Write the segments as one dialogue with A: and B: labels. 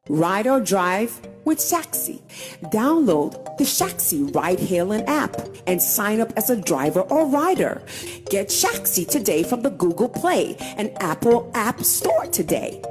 A: Ride or drive with Shaxi. Download the Shaxi ride-hailing app and sign up as a driver or rider. Get Shaxi today from the Google Play and Apple App Store today.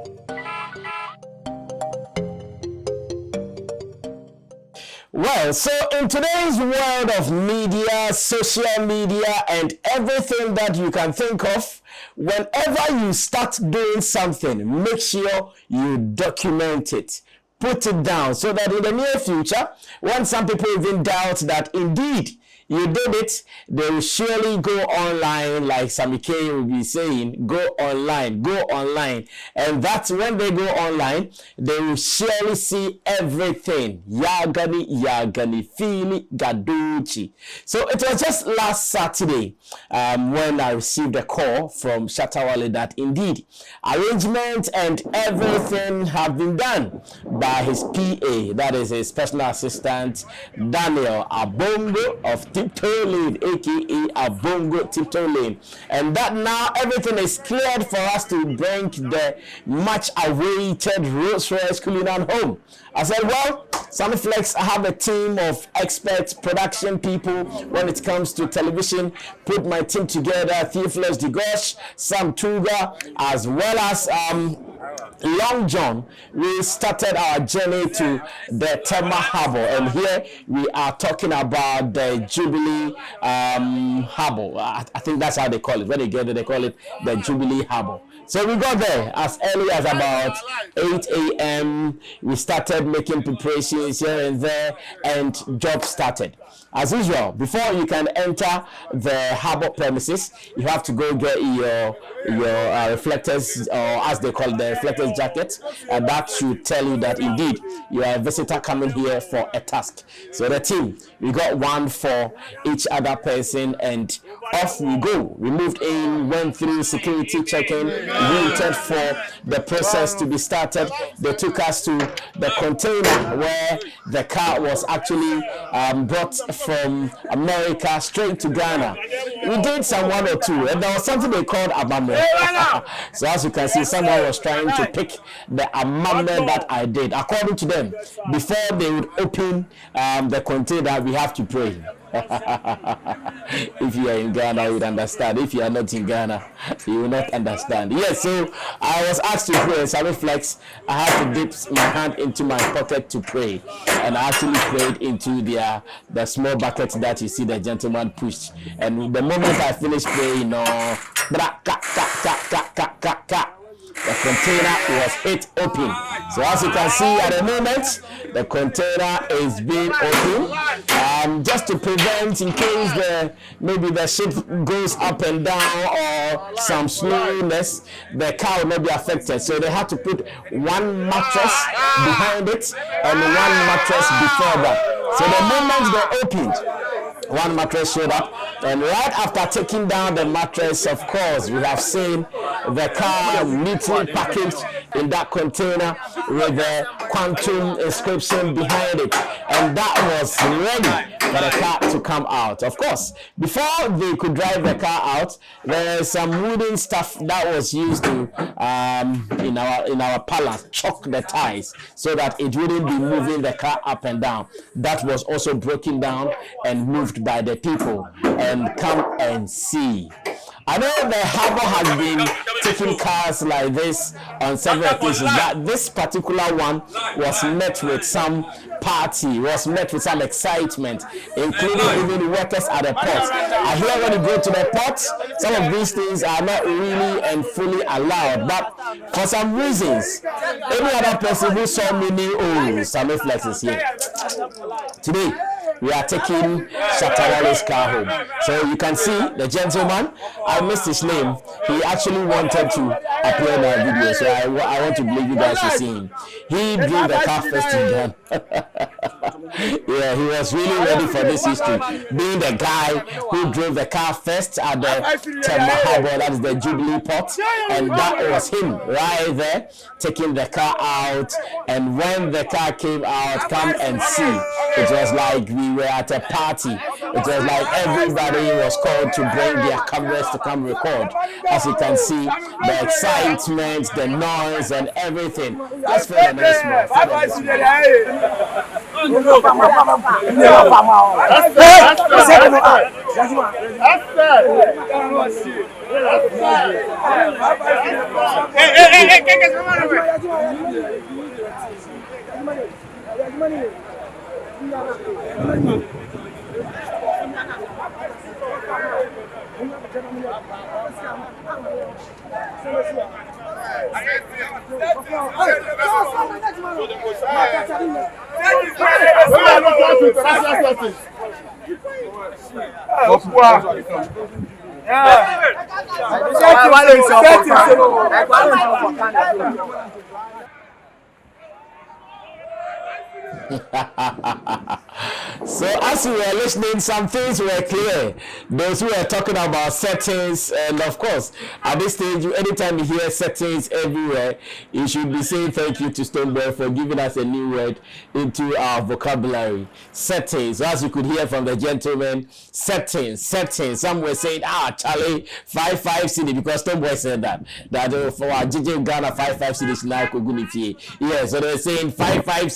B: Well, so in today's world of media, social media, and everything that you can think of, whenever you start doing something, make sure you document it. Put it down so that in the near future, when some people even doubt that indeed you did it, they will surely go online, like Sammy K will be saying, go online. And that's when they go online, they will surely see everything. Yagani, Fili, Gaduchi. So it was just last Saturday when I received a call from Shatta Wale that indeed arrangement and everything have been done by his PA, that is his personal assistant, Daniel Abongo of Tiptoe Lane, aka Abongo Tiptoe Lane, and that now everything is cleared for us to bring the much awaited Rolls-Royce Cullinan home. I said, well, Sammy Flex, I have a team of experts, production people when it comes to television. Put my team together, Theophilus Digosh, Sam Tuga, as well as Long John. We started our journey to the Tema Harbor, and here we are talking about the Jubilee Harbor. I think that's how they call it. When they get there, they call it the Jubilee Harbor. So we got there as early as about 8 a.m. We started making preparations here and there, and job started. As usual, before you can enter the harbor premises, you have to go get your reflectors, or as they call it, the reflectors jacket, and that should tell you that indeed you are a visitor coming here for a task. So the team, we got one for each other person, and off we go. We moved in, went through security check-in, waited for the process to be started. They took us to the container where the car was actually brought from America straight to Ghana. We did some one or two, and there was something they called Abame. So as you can see, someone was trying to pick the Amame that I did. According to them, before they would open the container, we have to pray. If you are in Ghana, you would understand. If you are not in Ghana, you will not understand. Yes, so I was asked to pray. Sammy Flex, I had to dip my hand into my pocket to pray, and I actually prayed into the small bucket that you see the gentleman pushed. And the moment I finished praying, the container was hit open. So as you can see at the moment, the container is being opened, just to prevent in case maybe the ship goes up and down or some slowness, the car will not be affected. So they had to put one mattress behind it and one mattress before that. So the moment they opened, one mattress showed up, and right after taking down the mattress, of course, we have seen the car neatly packaged in that container with the quantum inscription behind it, and that was ready for the car to come out. Of course, before they could drive the car out, there's some wooden stuff that was used to in our palace chalk the ties so that it wouldn't be moving the car up and down. That was also broken down and moved by the people. And come and see. I know the harbor has been taking cars like this on several occasions, but this particular one was met with some party, was met with some excitement, including even workers at the port. I hear when you go to the port, some of these things are not really and fully allowed, but for some reasons, any other person who saw me knew, Sammy Flex is here. Today, we are taking Shatta Wale's car home. So you can see the gentleman, I missed his name. He actually wanted to appear in our video, so I want to believe you guys will see him. He drove the car first in Ghana. Yeah, he was really ready for this history, being the guy who drove the car first at the Tema Harbor, that is the Jubilee port, and that was him right there taking the car out. And when the car came out, come and see, it was like we were at a party. It was like everybody was called to bring their cameras to come record. As you can see, the excitement, the noise, and everything. Let's feel the nice more. So as you were listening, some things were clear. Those who were talking about settings, and of course, at this stage, anytime you hear settings everywhere, you should be saying thank you to Stoneboy for giving us a new word into our vocabulary. Settings, as you could hear from the gentleman, settings. Some were saying, Charlie, 55 CD, because Stoneboy said that for our JJ Ghana 55 cities now Kogunifie. Yeah, so they were saying 55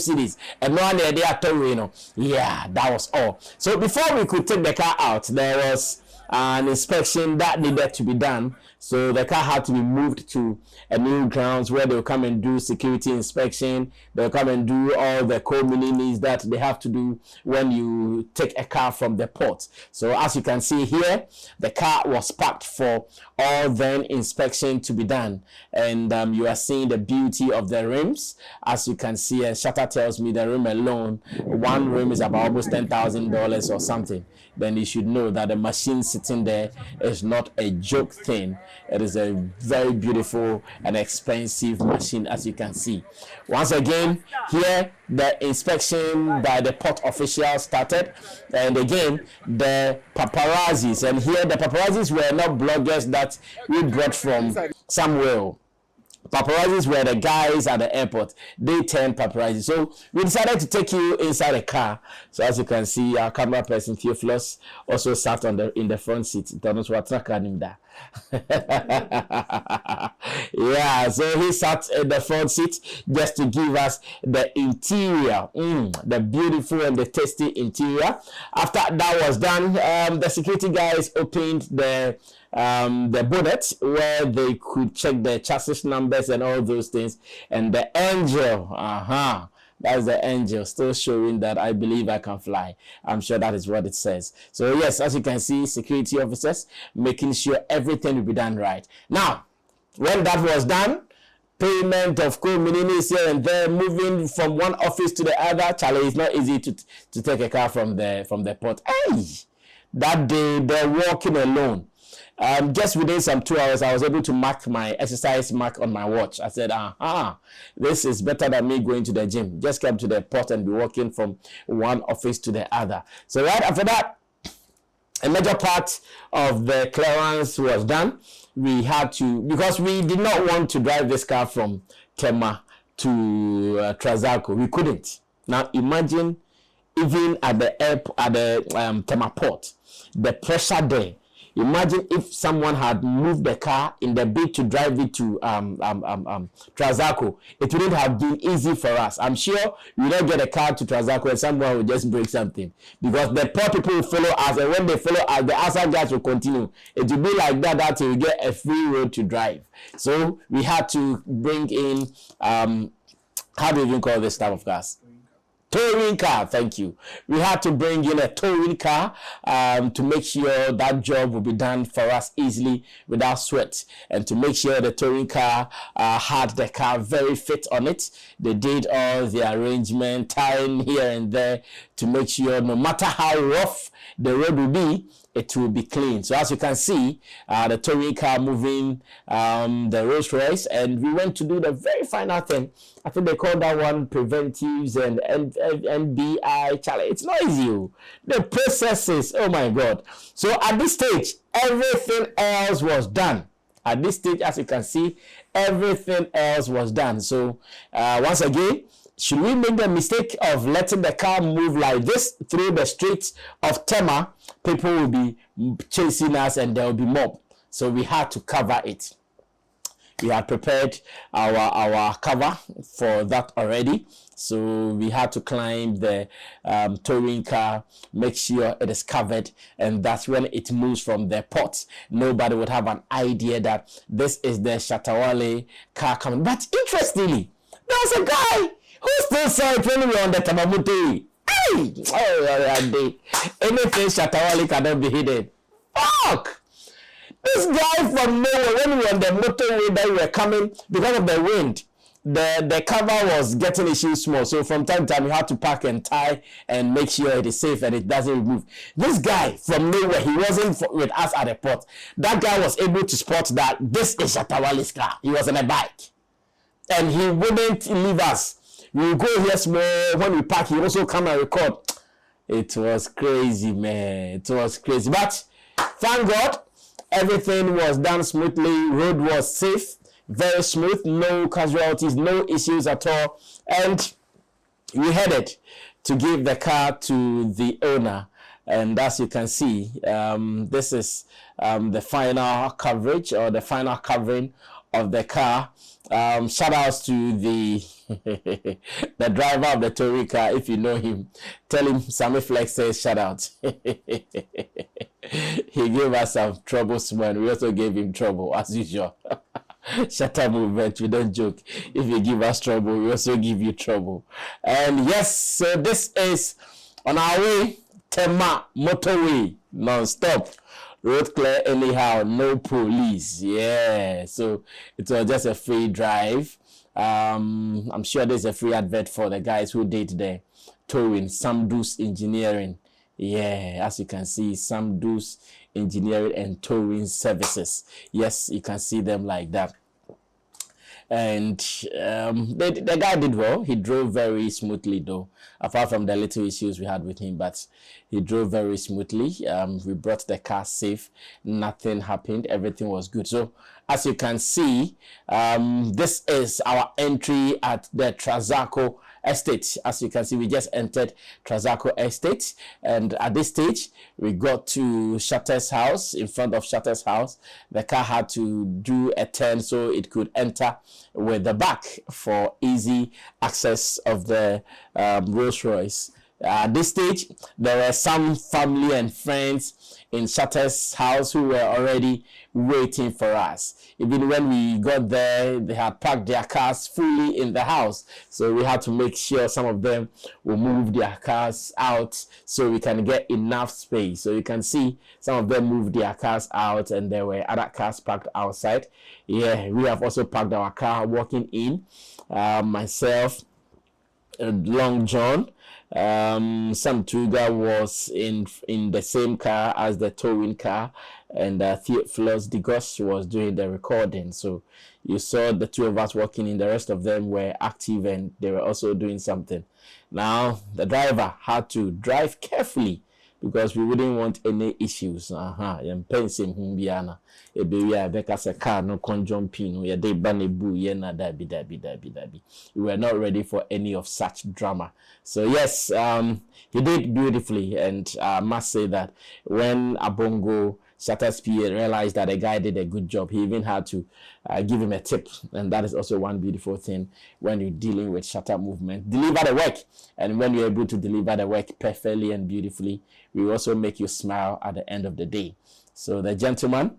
B: cities, and no one there they are telling, yeah, that was all. So before we could take the car out, there was an inspection that needed to be done. So the car had to be moved to a new grounds where they'll come and do security inspection. They'll come and do all the co-minimis that they have to do when you take a car from the port. So as you can see here, the car was parked for all then inspection to be done. And you are seeing the beauty of the rims. As you can see, Shatta tells me the rim alone, one rim is about almost $10,000 or something. Then you should know that the machine sitting there is not a joke thing. It is a very beautiful and expensive machine, as you can see. Once again, here the inspection by the port official started, and again the paparazzis, and here the paparazzis were not bloggers that we brought from somewhere. Paparazzis were the guys at the airport. They turned paparazzi. So we decided to take you inside a car. So as you can see, our camera person Theophilus also sat in the front seat. Yeah, so he sat in the front seat just to give us the interior, the beautiful and the tasty interior. After that was done, the security guys opened the bonnet where they could check the chassis numbers and all those things, and the angel, that's the angel still showing that I believe I can fly. I'm sure that is what it says. So yes, as you can see, security officers making sure everything will be done right. Now, when that was done, payment of co-minimis here and there, moving from one office to the other. Charlie, it's not easy to take a car from the port. Hey, that day they're walking alone. Just within some 2 hours, I was able to mark my exercise mark on my watch. I said, this is better than me going to the gym. Just come to the port and be walking from one office to the other. So right after that, a major part of the clearance was done. We had to, because we did not want to drive this car from Tema to Trasaco. We couldn't. Now imagine, even at the airport, at the Tema port, the pressure there. Imagine if someone had moved the car in the bid to drive it to Trasaco. It wouldn't have been easy for us. I'm sure we don't get a car to Trasaco and someone will just break something, because the poor people will follow us, and when they follow us, the outside guys will continue. It will be like that until we get a free road to drive. So we had to bring in how do you even call this type of cars? Towing car, thank you. We had to bring in a towing car to make sure that job will be done for us easily without sweat, and to make sure the towing car had the car very fit on it. They did all the arrangement, tying here and there to make sure no matter how rough the road will be, it will be clean. So as you can see, the towing car moving the Rolls-Royce, and we went to do the very final thing. I think they call that one preventives and NBI. Charlie, it's not easy. The processes, oh my God. So at this stage, everything else was done. At this stage, as you can see, everything else was done. So once again, should we make the mistake of letting the car move like this through the streets of Tema? People will be chasing us and there will be mob. So we had to cover it. We had prepared our cover for that already. So we had to climb the towing car, make sure it is covered, and that's when it moves from the port. Nobody would have an idea that this is the Shatta car coming. But interestingly, there's a guy who still saw it when we were on the Tamamuti. Hey! Oh, anything Shatta cannot be hidden. Fuck! This guy from nowhere, when we were on the motorway that we were coming, because of the wind, the cover was getting issues small. So from time to time, you have to park and tie and make sure it is safe and it doesn't remove. This guy from nowhere, he wasn't with us at the port. That guy was able to spot that this is Shatta car. He was on a bike. And he wouldn't leave us. We will go here small. When we park, he also come and record. It was crazy, man. It was crazy. But thank God, everything was done smoothly. Road was safe, very smooth, no casualties, no issues at all. And we headed to give the car to the owner. And as you can see, this is the final coverage or the final covering of the car. Shout outs to the the driver of the Tory car. If you know him, tell him Sammy Flex says shout out. He gave us some trouble, man. We also gave him trouble as usual. Shatta movement, we don't joke. If you give us trouble, we also give you trouble. And yes, so this is on our way, Tema motorway, non-stop. Road clear anyhow, no police. Yeah, so it was just a free drive. I'm sure there's a free advert for the guys who did the towing, Samdu's Engineering. Yeah, as you can see, Samdu's Engineering and Towing Services. Yes, you can see them like that. And the guy did well. He drove very smoothly, though, apart from the little issues we had with him, but he drove very smoothly. We brought the car safe. Nothing happened. Everything was good. So as you can see, this is our entry at the Trasaco estate. As you can see, we just entered Trasaco estate, and at this stage we got to Shatta's house. In front of Shatta's house, the car had to do a turn so it could enter with the back for easy access of the Rolls-Royce. At this stage, there were some family and friends in Shatta's house who were already waiting for us. Even when we got there, they had parked their cars fully in the house. So we had to make sure some of them will move their cars out so we can get enough space. So you can see some of them moved their cars out and there were other cars parked outside. Yeah, we have also parked our car walking in. Myself, Long John, Sam Tuga was in the same car as the towing car, and Theophilus Digos was doing the recording. So you saw the two of us walking in. The rest of them were active and they were also doing something. Now the driver had to drive carefully because we wouldn't want any issues. We were not ready for any of such drama. So yes, he did beautifully, and I must say that when Abongo Shatta's PA realized that the guy did a good job, he even had to give him a tip. And that is also one beautiful thing when you're dealing with Shatta movement. Deliver the work. And when you're able to deliver the work perfectly and beautifully, we also make you smile at the end of the day. So the gentleman,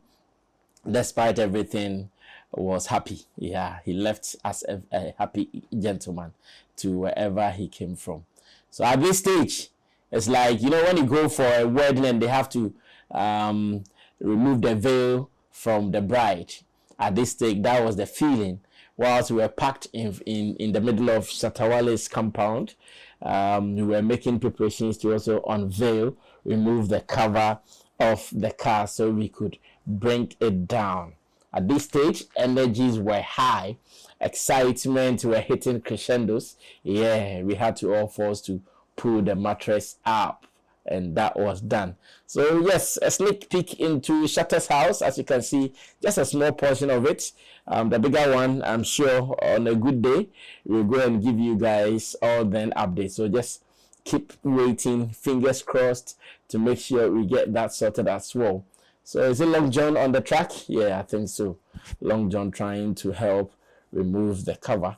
B: despite everything, was happy. Yeah, he left as a happy gentleman to wherever he came from. So at this stage, it's like, you know, when you go for a wedding and they have to remove the veil from the bride. At this stage, that was the feeling. Whilst we were packed in the middle of Shatta compound, we were making preparations to also unveil, remove the cover of the car so we could bring it down. At this stage, energies were high, excitement were hitting crescendos. Yeah, we had to all force to pull the mattress up and that was done. So yes, a sneak peek into Shatta's house. As you can see, just a small portion of it. The bigger one, I'm sure on a good day, we'll go and give you guys all the updates. So just keep waiting, fingers crossed, to make sure we get that sorted as well. So is it Long John on the track? Yeah, I think so. Long John trying to help remove the cover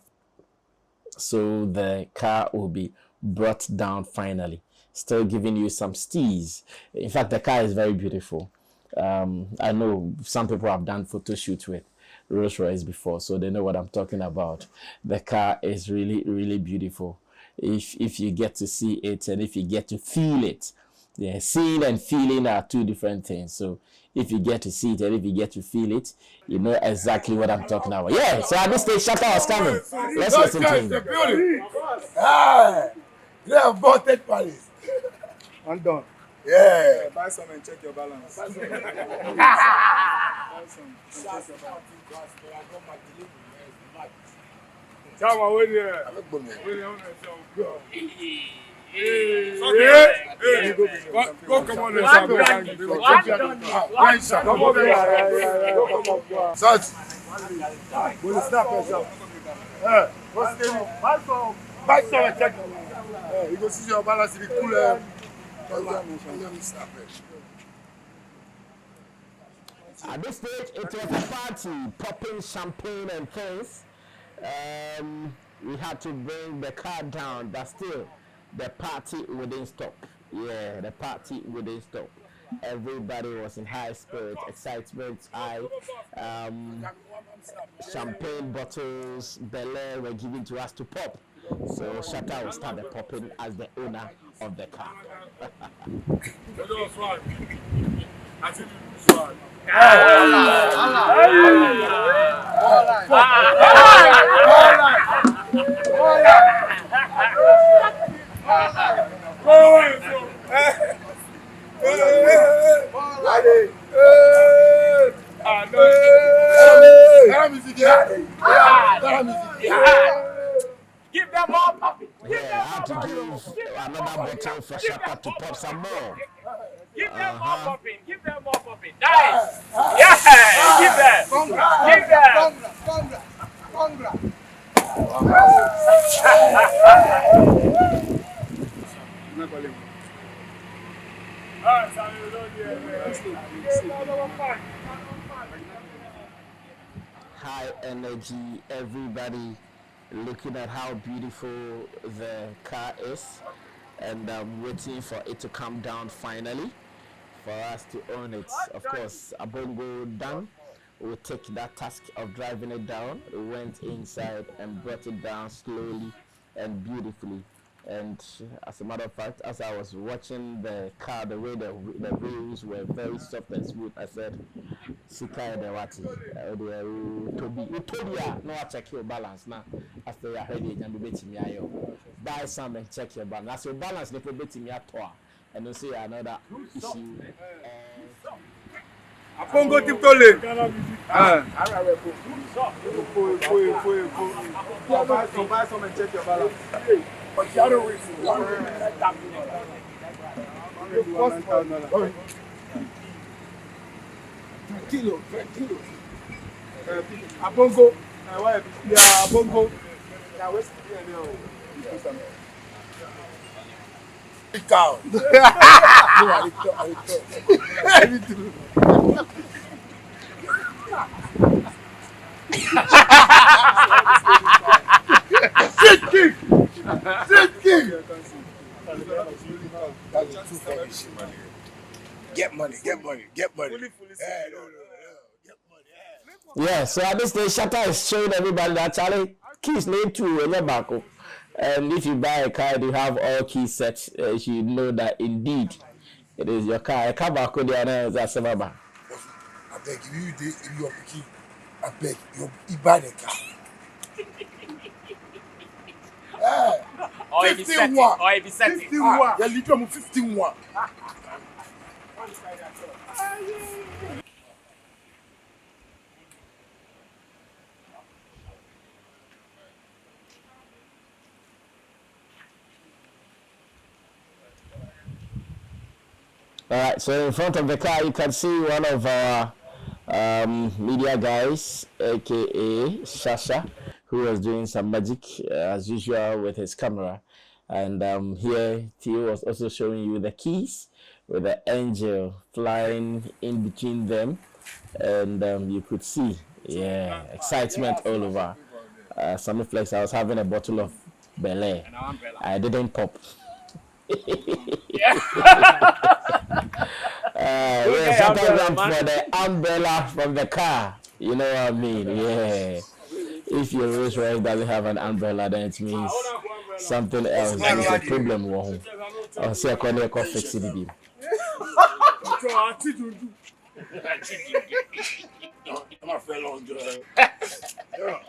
B: so the car will be brought down finally. Still giving you some steez. In fact, the car is very beautiful. I know some people have done photo shoots with Rolls-Royce before, so they know what I'm talking about. The car is really, really beautiful. If you get to see it and if you get to feel it, yeah, seeing and feeling are two different things. So if you get to see it and if you get to feel it, you know exactly what I'm talking about. Yeah, so at this stage, Shatta was coming. Let's listen to him.
C: They have bought that palace.
D: I'm done.
C: Yeah.
D: Buy some and check your balance. Buy some and check your balance. Chama, wait here. Go come on.
C: Such.
D: Will you stop yourself?
C: What's the name?
D: Buy some and check your balance.
C: You go see your balance in the cooler.
B: At this stage, it was a party, popping champagne and things. We had to bring the car down, but still, the party wouldn't stop. Yeah, the party wouldn't stop. Everybody was in high spirit, excitement high. Champagne bottles, Bel Air were given to us to pop. So Shatta will start the popping as the owner of the car.
E: Give them more puppy.
B: Yeah, I had to give another bottle for Shatta to pop some more.
E: Give them more popping. Give them more popping. Nice. Yeah. Give them. Give them.
D: Congrats.
B: High energy, everybody looking at how beautiful the car is, and waiting for it to come down finally for us to own it. Of course, Abongo done. We'll take that task of driving it down. We went inside and brought it down slowly and beautifully. And as a matter of fact, as I was watching the car, the way the wheels were very soft and smooth, I said, Sika de Wati, Utopia, no, I check your balance now. After you are ready, and be betting me, buy some and check your balance. As your balance, they put betting me at toa, and you see another issue.
D: Pongo tiptole. Buy some and check your balance.
C: But the other way, $2 kilos.
D: Abongo. Yeah, Abongo. Now, where's the
C: big cow. Get money.
B: Yeah, so at this stage, Shatta is showing everybody that Charlie keys need to remember. And if you buy a car, you have all key sets, you know that indeed it is your car. A car back on the other is a Samaba.
C: I beg if you are picking, I beg you buy the car.
E: Or if you set it. Or if you set it.
C: 51. Yeah, literally 51.
B: All right, so in front of the car, you can see one of our media guys, aka Shatta, who was doing some magic as usual with his camera. And here, Theo was also showing you the keys with the angel flying in between them. And you could see, yeah, excitement all over. Sammy Flex, I was having a bottle of Bel Air. I didn't pop.
E: Yeah.
B: Yeah, sometimes went for the umbrella from the car. You know what I mean? Yeah. If your Rolls-Royce doesn't have an umbrella, then it means something else. There's a problem. I'll see a corner called fix it.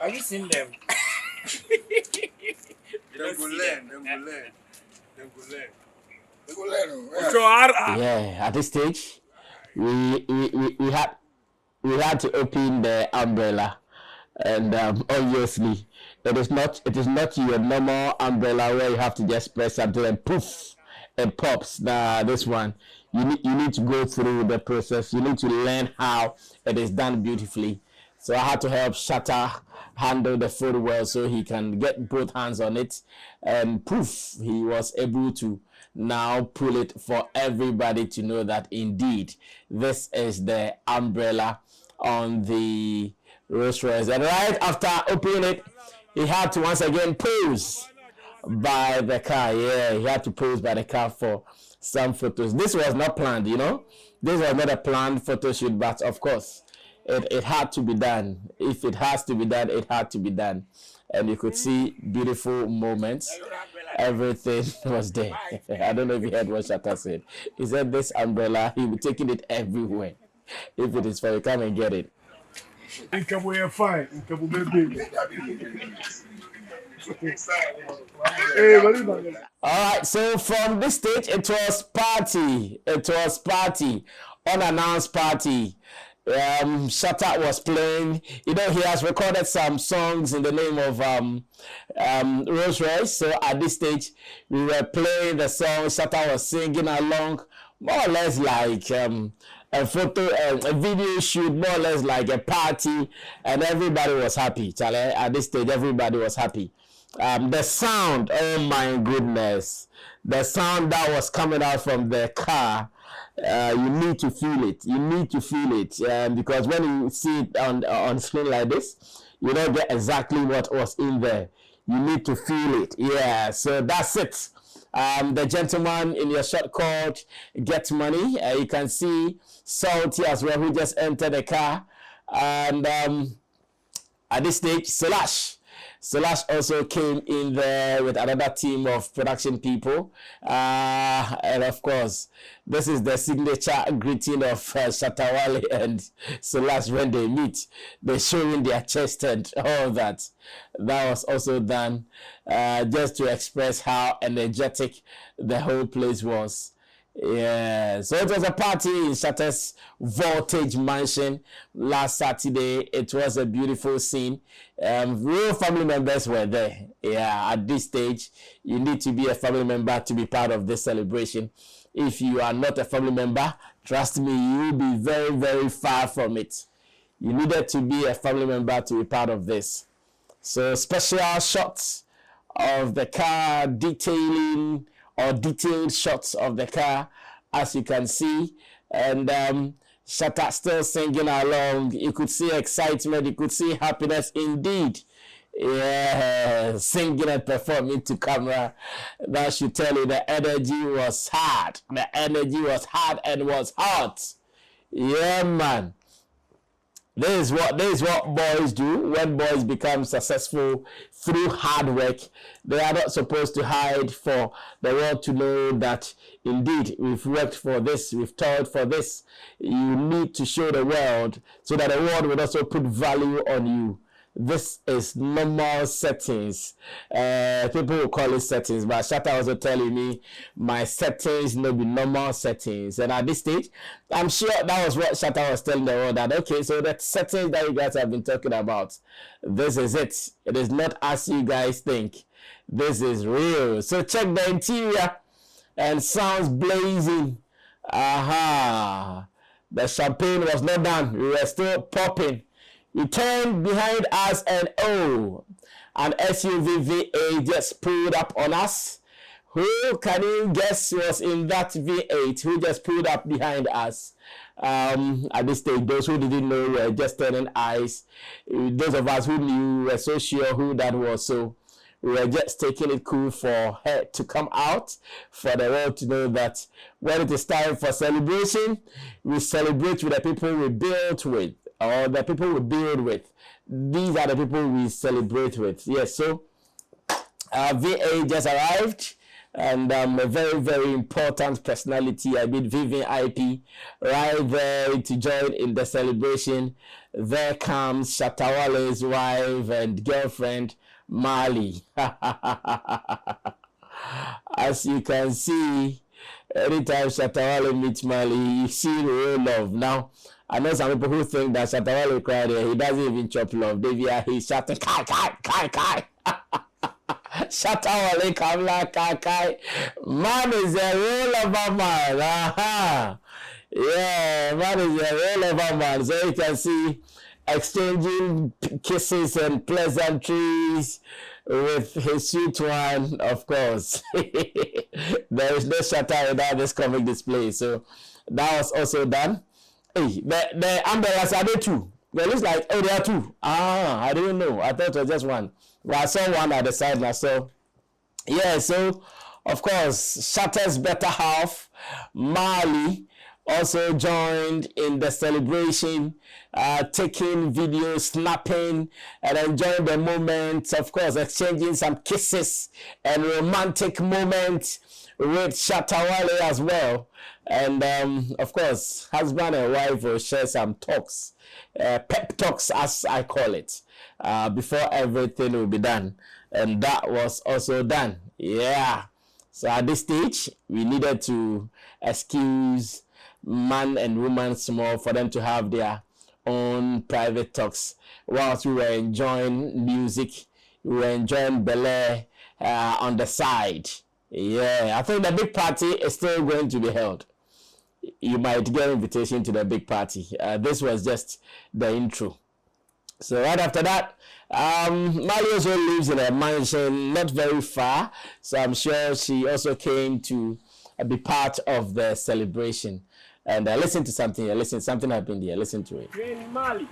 E: Have you seen them?
C: Them go learn.
B: Yeah, at this stage, we had to open the umbrella, and obviously it is not your normal umbrella where you have to just press something and poof, it pops. Nah, this one you need to go through the process. You need to learn how it is done beautifully. So I had to help Shatta handle the food well so he can get both hands on it, and poof, he was able to now pull it for everybody to know that indeed this is the umbrella on the Rolls-Royce. And right after opening it, he had to once again pose by the car. Yeah, he had to pose by the car for some photos. This was not planned, you know. This was not a planned photo shoot, but of course, it had to be done. If it has to be done, it had to be done. And you could see beautiful moments. Everything was there. I don't know if you heard what Shatta said. He said this umbrella, he will be taking it everywhere. If it is for you, come and get it. All right, so from this stage, it was party. It was party, unannounced party. Shatta was playing. You know, he has recorded some songs in the name of Rolls-Royce. So at this stage, we were playing the song. Shatta was singing along, more or less like a photo, a video shoot, more or less like a party, and everybody was happy. Charlie, at this stage, everybody was happy. The sound, oh my goodness, the sound that was coming out from the car. You need to feel it. You need to feel it because when you see it on screen like this, you don't get exactly what was in there. You need to feel it. Yeah, so that's it. The gentleman in your shot called Get Money. You can see Salty as well, who just entered the car. And at this stage, Slash also came in there with another team of production people. And of course, this is the signature greeting of Shatta, Wale and Slash when they meet. They're showing their chest and all that. That was also done just to express how energetic the whole place was. Yeah, so it was a party in Shatta's Voltage Mansion last Saturday. It was a beautiful scene. Real family members were there. Yeah, at this stage, you need to be a family member to be part of this celebration. If you are not a family member, trust me, you'll be very, very far from it. You needed to be a family member to be part of this. So special shots of the car detailing or detailed shots of the car, as you can see, and Shatta still singing along. You could see excitement, you could see happiness indeed. Yeah, singing and performing to camera. That should tell you the energy was hard. The energy was hard and was hot. Yeah, man. This is what boys do. When boys become successful through hard work, they are not supposed to hide for the world to know that indeed we've worked for this, we've toiled for this. You need to show the world so that the world will also put value on you. This is normal settings. People will call it settings, but Shatta also telling me my settings no be normal settings. And at this stage, I'm sure that was what Shatta was telling the world, that okay, so the settings that you guys have been talking about, this is it. It is not as you guys think. This is real. So check the interior and sounds blazing. Aha. The champagne was not done. We were still popping. We turned behind us and oh, an SUV V8 just pulled up on us. Who can you guess was in that V8? Who just pulled up behind us? At this stage, those who didn't know were just turning eyes. Those of us who knew were so sure who that was. So we were just taking it cool for her to come out, for the world to know that when it is time for celebration, we celebrate with the people we built with, or the people we build with. These are the people we celebrate with. Yes, so VA just arrived, and a very, very important personality. I mean, Vivian IP, right there to join in the celebration. There comes Shatta Wale's wife and girlfriend, Mali. As you can see, anytime Shatta Wale meets Mali, you see real love. Now, I know some people who think that Shatta Wale cried, he doesn't even chop love. He's shouting, kai, kai, kai, kai. Shatta Wale, Kamla, kai, kai. Man is a real lover man. Aha. Yeah, man is a real lover man. So you can see exchanging kisses and pleasantries with his sweet one, of course. There is no Shatta without this comic display. So that was also done. Hey, the umbrellas, are there two? Well, it looks like, oh, there are two. I didn't know. I thought it was just one. Well, I saw one at the side now. So, yeah, so, of course, Shatta's better half, Mali, also joined in the celebration, taking videos, snapping, and enjoying the moment. Of course, exchanging some kisses and romantic moments with Shatta Wale as well. And of course, husband and wife will share some talks, pep talks as I call it, before everything will be done. And that was also done. Yeah. So at this stage, we needed to excuse man and woman small for them to have their own private talks whilst we were enjoying music, we were enjoying Bel Air on the side. Yeah, I think the big party is still going to be held. You might get an invitation to the big party. This was just the intro. So right after that, Mali also lives in a mansion not very far, so I'm sure she also came to be part of the celebration. And listen to something here. Listen, something happened here. Listen to it.
E: In Mali.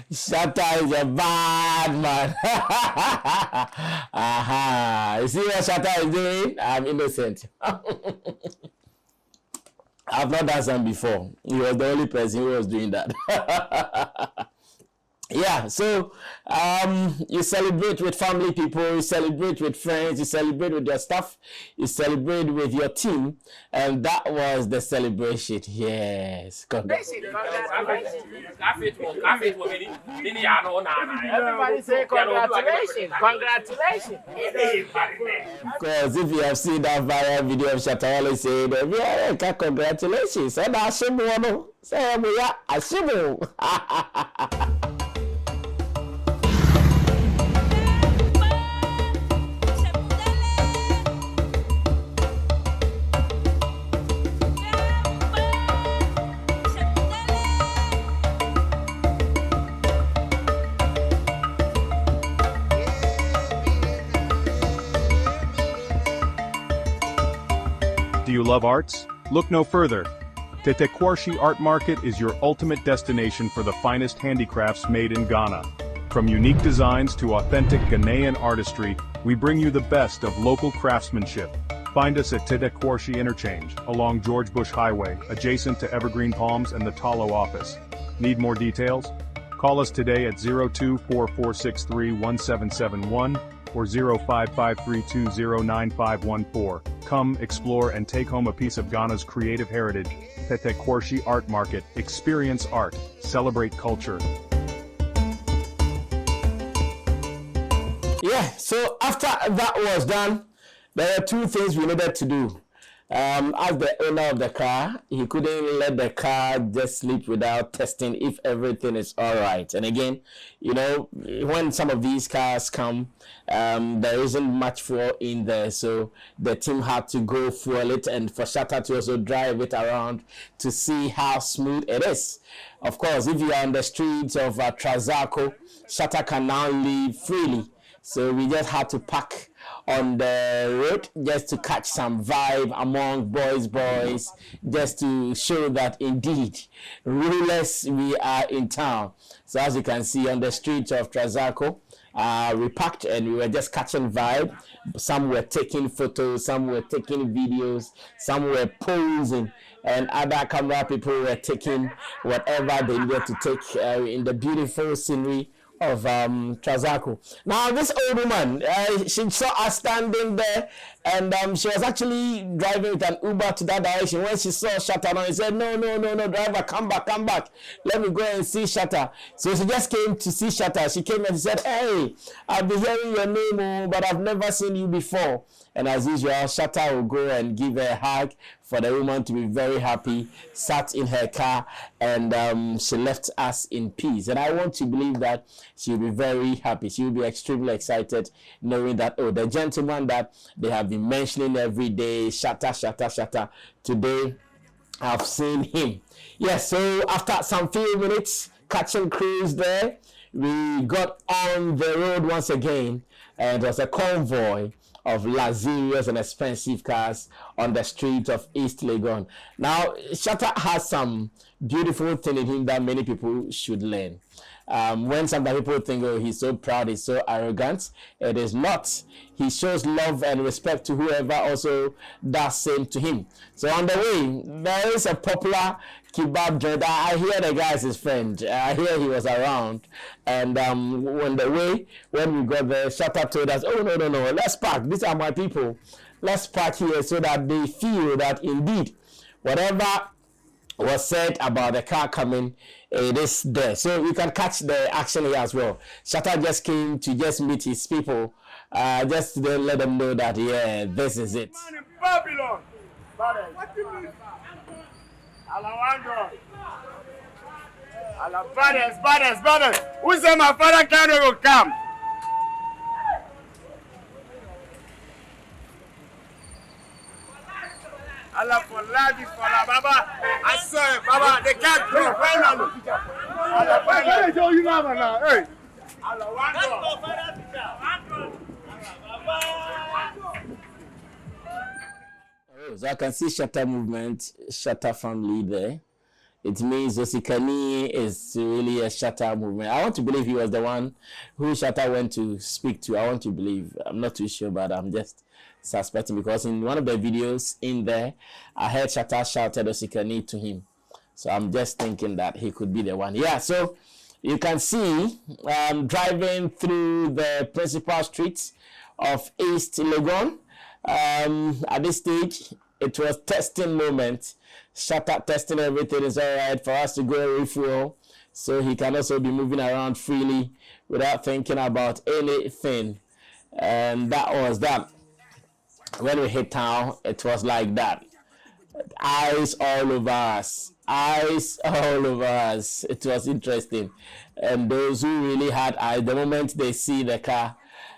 B: Shatta is a bad man. Aha. You see what Shatta is doing? I'm innocent. I've not done some before. He was the only person who was doing that. Yeah, so you celebrate with family people, you celebrate with friends, you celebrate with your staff, you celebrate with your team, and that was the celebration. Yes,
E: Everybody say congratulations, congratulations.
B: Because if you have seen that viral video of Shatta Wale saying, yeah, congratulations, and I should say, I should.
F: Do you love arts? Look no further. Tetekwarshi Art Market is your ultimate destination for the finest handicrafts made in Ghana. From unique designs to authentic Ghanaian artistry, we bring you the best of local craftsmanship. Find us at Tetekwarshi Interchange, along George Bush Highway, adjacent to Evergreen Palms and the Talo office. Need more details? Call us today at 0244631771 or 0553209514. Come, explore and take home a piece of Ghana's creative heritage. Tete Kwarshi Art Market. Experience art. Celebrate culture.
B: Yeah, so after that was done, there are two things we needed to do. As the owner of the car, he couldn't let the car just sleep without testing if everything is all right. And again, you know, when some of these cars come, there isn't much fuel in there, so the team had to go fuel it, and for Shatta to also drive it around to see how smooth it is. Of course, if you are on the streets of Trasaco, Shatta can now live freely. So we just had to park on the road just to catch some vibe among boys, just to show that indeed rulers we are in town. So as you can see on the streets of Trasaco, we parked and we were just catching vibe. Some were taking photos, some were taking videos, some were posing, and other camera people were taking whatever they needed to take in the beautiful scenery of Trasaco. Now this old woman, she saw us standing there, and she was actually driving with an Uber to that direction. When she saw Shatta, she said, no, driver, come back. Let me go and see Shatta. So she just came to see Shatta. She came and said, hey, I've been hearing your name, but I've never seen you before. And as usual, Shatta will go and give her a hug for the woman to be very happy, sat in her car, and she left us in peace. And I want to believe that she'll be very happy. She'll be extremely excited knowing that, oh, the gentleman that they have been mentioning every day, Shatta, today I've seen him. Yes, so after some few minutes, catching cruise there, we got on the road once again, and it was a convoy of luxurious and expensive cars on the street of East Legon. Now, Shatta has some beautiful thing in him that many people should learn. When sometimes people think, oh, he's so proud, he's so arrogant, it is not. He shows love and respect to whoever also does same to him. So on the way, there is a popular kebab joint. I hear the guy is his friend. I hear he was around. And on the way, when we got there, Shatta told us, oh, no, let's park. These are my people. Let's park here so that they feel that indeed, whatever was said about the car coming, it is there. So you can catch the action here as well. Shatta just came to just meet his people, just to let them know that, yeah, this is it.
E: Man in Babylon. What do you mean? Alawando. Brothers. Who said my father can't come? Allah for life is for la Baba. I saw it, Baba. They can't do it finally. Allah finally. Hey, you know now. Hey. Allah
B: So I can see Shatta movement, Shatta family there. It means Osikani is really a Shatta movement. I want to believe he was the one who Shatta went to speak to. I want to believe. I'm not too sure, but I'm just suspecting, because in one of the videos in there, I heard Shatta shouted Osikani to him. So I'm just thinking that he could be the one. Yeah, so you can see driving through the principal streets of East Legon. At this stage, it was testing moment. Shatta testing everything is all right for us to go refuel, so he can also be moving around freely without thinking about anything. And that was that. When we hit town, it was like that. Eyes all over us. It was interesting. And those who really had eyes, the moment they see the car,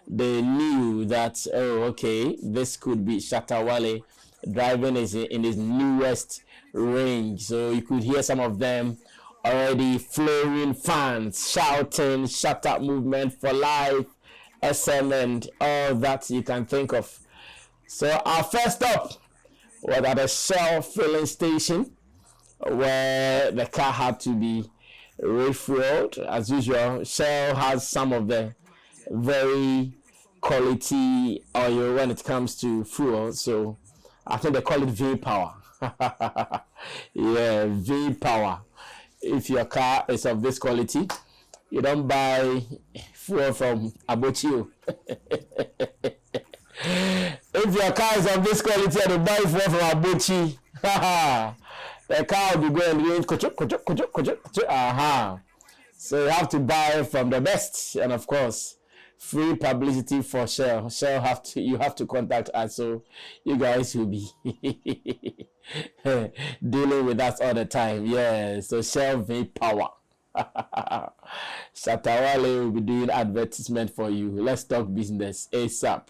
B: they knew that, oh, okay, this could be Shatta Wale driving in his newest range. So you could hear some of them already flowing fans shouting Shatta movement for life, SM, and all that you can think of. So our first stop was at a Shell filling station where the car had to be refueled. As usual, Shell has some of the very quality oil when it comes to fuel. So I think they call it V-Power. Yeah, V-Power. If your car is of this quality, You don't buy fuel from Abochio. If your car is of this quality and you buy fuel from Abochi, the car will be going So you have to buy from the best, and of course, free publicity for Shell. You have to contact us, so you guys will be dealing with us all the time. Yeah, so Shell V-Power. Shatta Wale will be doing advertisement for you. Let's talk business ASAP.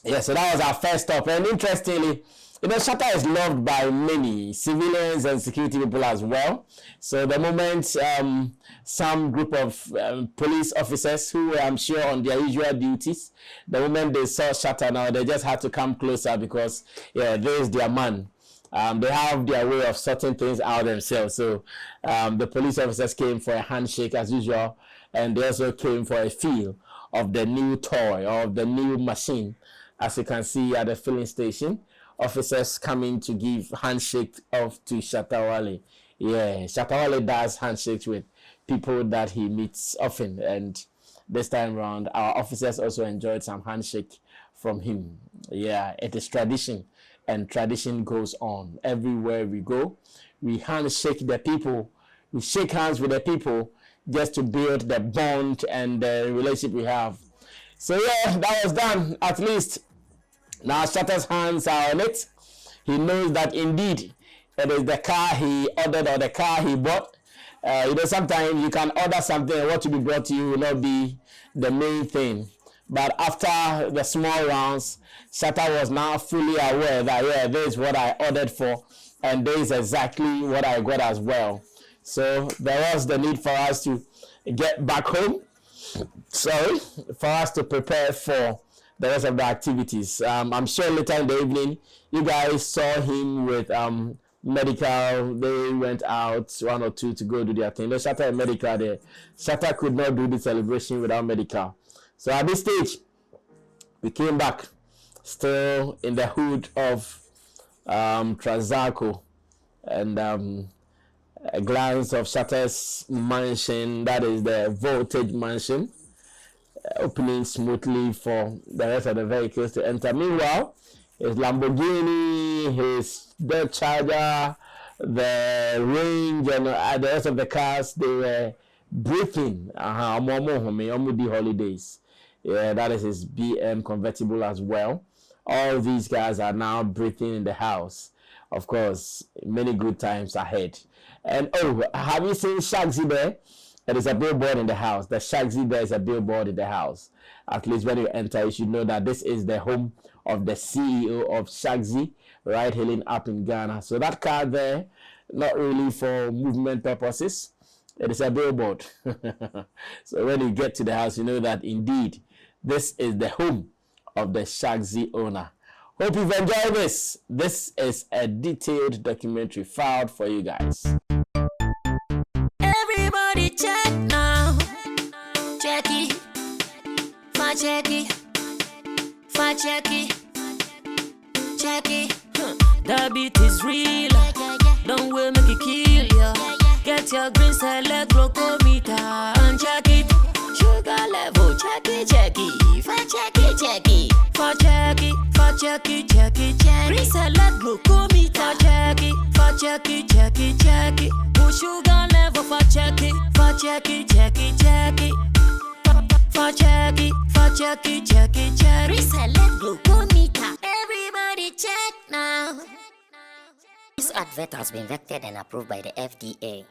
B: Yeah, so that was our first stop. And interestingly, Shatta is loved by many civilians and security people as well. So the moment some group of police officers who were, I'm sure, on their usual duties, the moment they saw Shatta now, they just had to come closer because, yeah, there's their man. They have their way of sorting things out themselves. So the police officers came for a handshake as usual, and they also came for a feel of the new toy, of the new machine. As you can see at the filling station, officers coming to give handshake off to Shatta Wale. Yeah, Shatta Wale does handshakes with people that he meets often, and this time around, our officers also enjoyed some handshake from him. Yeah, it is tradition, and tradition goes on. Everywhere we go, we handshake the people, we shake hands with the people just to build the bond and the relationship we have. So yeah, that was done, at least. Now Shatta's hands are on it. He knows that indeed it is the car he ordered or the car he bought. Sometimes you can order something and what to be brought to you will not be the main thing. But after the small rounds, Shatta was now fully aware that, yeah, this is what I ordered for, and this is exactly what I got as well. So there was the need for us to get back home. Sorry, for us to prepare for the rest of the activities. I'm sure later in the evening, you guys saw him with medical. They went out, one or two, to go do their thing. No, Shatta and medical there. Shatta could not do the celebration without medical. So at this stage, we came back, still in the hood of Trasaco, and a glance of Shatta's mansion, that is the Voltage mansion, opening smoothly for the rest of the vehicles to enter. Meanwhile, his Lamborghini, his Dodge Charger, the Range, and the rest of the cars, they were breathing. Holidays. Yeah, that is his BM convertible as well. All these guys are now breathing in the house. Of course, many good times ahead. And oh, have you seen Shaxi there? There is a billboard in the house. The Shaxi there is a billboard in the house. At least when you enter, you should know that this is the home of the CEO of Shaxi, right, hailing up in Ghana. So that car there, not really for movement purposes. It is a billboard. So when you get to the house, you know that indeed this is the home of the Shaxi owner. Hope you've enjoyed this. This is a detailed documentary filed for you guys.
G: Everybody check now. Check it. Fa check it. Fa check it. Check it. The beat is real. Don't wait, make it kill ya. Get your green select glucometer and check it. Sugar level, check it, check it. Fa check it, check it. Fa check it, fa check it, check it, check it. Green select glucometer. Fa check it, fa check it, check it, check it. Sugar level, fa check it, fa check it, check it, check it. Fa check it, fa check it, check it, check it. Green select glucometer. Everybody check now.
H: This advert has been vetted and approved by the FDA.